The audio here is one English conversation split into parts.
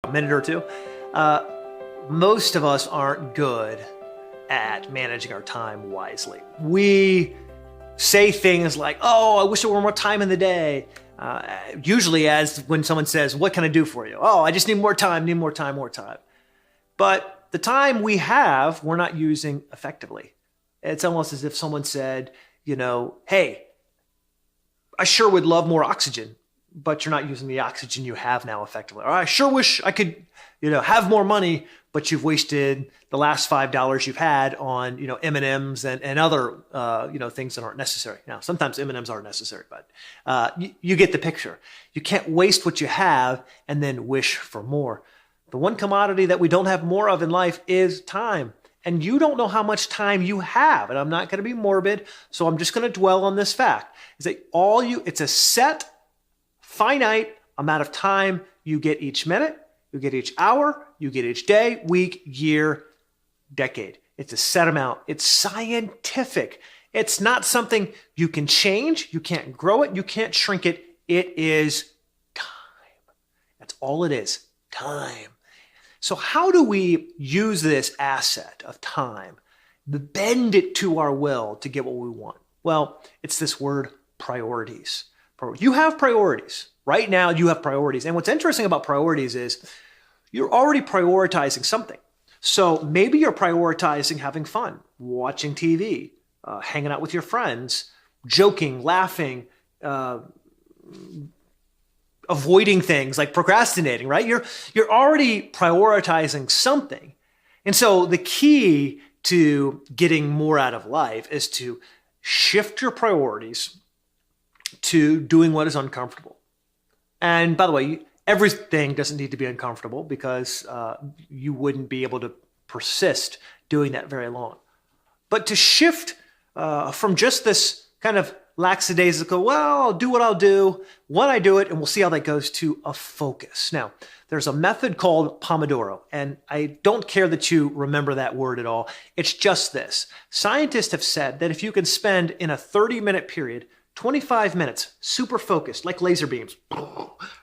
a minute or two. Most of us aren't good at managing our time wisely. We say things like, oh, I wish there were more time in the day. Usually as when someone says, what can I do for you? Oh, I just need more time, more time. But the time we have, we're not using effectively. It's almost as if someone said, hey, I sure would love more oxygen, but you're not using the oxygen you have now effectively. Or I sure wish I could, have more money, but you've wasted the last $5 you've had on, M&Ms and other, things that aren't necessary. Now, sometimes M&Ms are necessary, but you get the picture. You can't waste what you have and then wish for more. The one commodity that we don't have more of in life is time. And you don't know how much time you have. And I'm not going to be morbid, so I'm just going to dwell on this fact. Is that it's a set, finite amount of time you get each minute, you get each hour, you get each day, week, year, decade. It's a set amount. It's scientific. It's not something you can change. You can't grow it. You can't shrink it. It is time. That's all it is, time. So how do we use this asset of time, bend it to our will to get what we want? Well, it's this word priorities. You have priorities. Right now, you have priorities. And what's interesting about priorities is you're already prioritizing something. So maybe you're prioritizing having fun, watching TV, hanging out with your friends, joking, laughing, avoiding things like procrastinating, right? You're already prioritizing something. And so the key to getting more out of life is to shift your priorities to doing what is uncomfortable. And by the way, everything doesn't need to be uncomfortable because you wouldn't be able to persist doing that very long. But to shift from just this kind of lackadaisical, well, I'll do what I'll do when I do it, and we'll see how that goes, to a focus. Now, there's a method called Pomodoro, and I don't care that you remember that word at all. It's just this. Scientists have said that if you can spend in a 30-minute period 25 minutes super focused, like laser beams,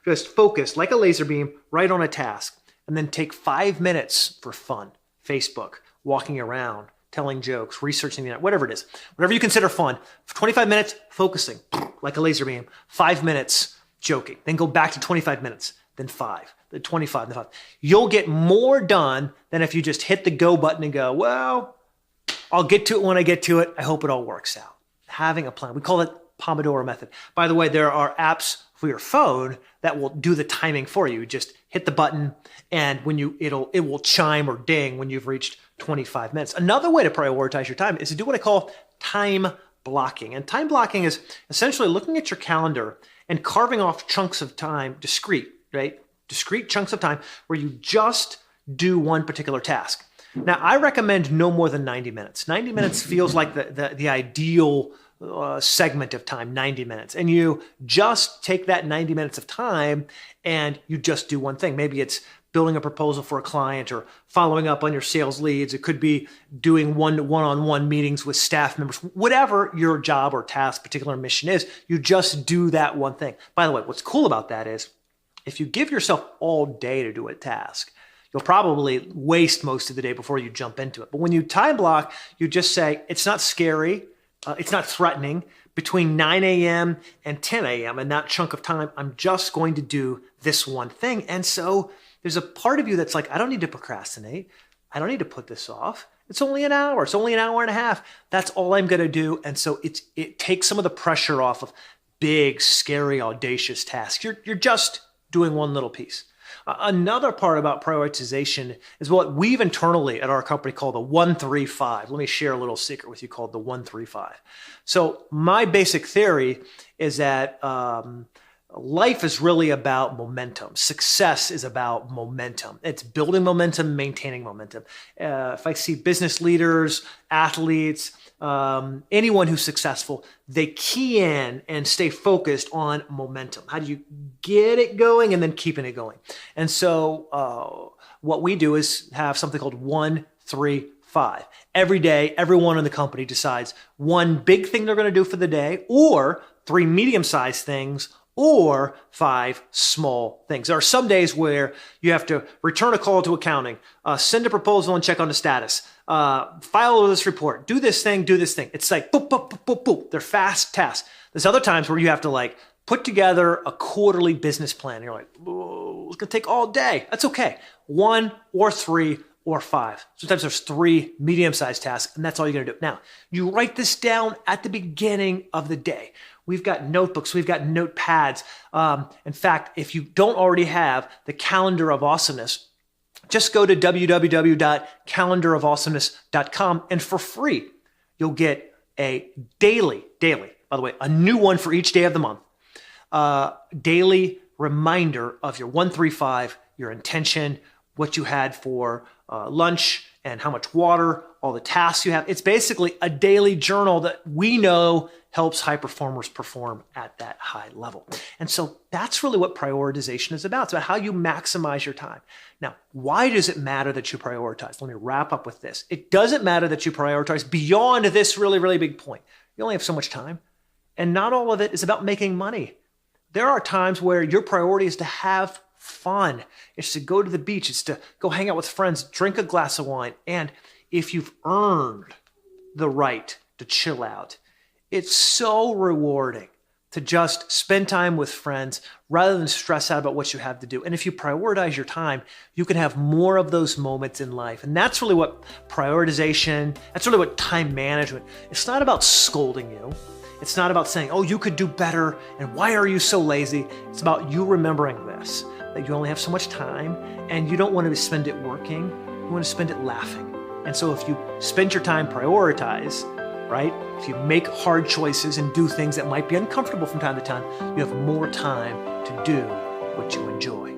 just focused like a laser beam right on a task, and then take 5 minutes for fun, Facebook, walking around, telling jokes, researching the internet, whatever it is, whatever you consider fun. For 25 minutes, focusing like a laser beam, 5 minutes joking, then go back to 25 minutes, then 5, then 25, then 5. You'll get more done than if you just hit the go button and go, well, I'll get to it when I get to it. I hope it all works out. Having a plan. We call it Pomodoro method. By the way, there are apps for your phone that will do the timing for you. Just hit the button, and when it will chime or ding when you've reached 25 minutes. Another way to prioritize your time is to do what I call time blocking. And time blocking is essentially looking at your calendar and carving off chunks of time, discrete chunks of time where you just do one particular task. Now, I recommend no more than 90 minutes. 90 minutes feels like the ideal segment of time, 90 minutes. And you just take that 90 minutes of time and you just do one thing. Maybe it's building a proposal for a client or following up on your sales leads. It could be doing one-on-one meetings with staff members. Whatever your job or task, particular mission is, you just do that one thing. By the way, what's cool about that is if you give yourself all day to do a task, you'll probably waste most of the day before you jump into it. But when you time block, you just say, it's not scary, it's not threatening. Between 9 a.m. and 10 a.m. in that chunk of time, I'm just going to do this one thing. And so there's a part of you that's like, I don't need to procrastinate. I don't need to put this off. It's only an hour. It's only an hour and a half. That's all I'm going to do. And so it takes some of the pressure off of big, scary, audacious tasks. You're just doing one little piece. Another part about prioritization is what we've internally at our company called the 1-3-5. Let me share a little secret with you called the 1-3-5. So my basic theory is that life is really about momentum. Success is about momentum. It's building momentum, maintaining momentum. If I see business leaders, athletes, anyone who's successful, they key in and stay focused on momentum. How do you get it going and then keeping it going? And so what we do is have something called 1-3-5. Every day, everyone in the company decides one big thing they're going to do for the day or 3 medium-sized things or 5 small things. There are some days where you have to return a call to accounting, send a proposal and check on the status, file this report, do this thing, do this thing. It's like boop, boop, boop, boop, boop. They're fast tasks. There's other times where you have to like put together a quarterly business plan. You're like, oh, it's gonna take all day. That's okay. 1 or 3 or 5. Sometimes there's 3 medium-sized tasks, and that's all you're gonna do. Now, you write this down at the beginning of the day. We've got notebooks, we've got notepads. In fact, if you don't already have the Calendar of Awesomeness, just go to www.calendarofawesomeness.com, and for free, you'll get a daily, by the way, a new one for each day of the month, daily reminder of your 135, your intention, what you had for lunch, and how much water, all the tasks you have. It's basically a daily journal that we know helps high performers perform at that high level. And so that's really what prioritization is about. It's about how you maximize your time. Now, why does it matter that you prioritize? Let me wrap up with this. It doesn't matter that you prioritize beyond this really, really big point. You only have so much time, and not all of it is about making money. There are times where your priority is to have fun. It's to go to the beach. It's to go hang out with friends, drink a glass of wine. And if you've earned the right to chill out, it's so rewarding to just spend time with friends rather than stress out about what you have to do. And if you prioritize your time, you can have more of those moments in life. And that's really what prioritization, that's really what time management, it's not about scolding you. It's not about saying, oh, you could do better, and why are you so lazy? It's about you remembering this, that you only have so much time, and you don't want to spend it working, you want to spend it laughing. And so if you spend your time prioritize, right? If you make hard choices and do things that might be uncomfortable from time to time, you have more time to do what you enjoy.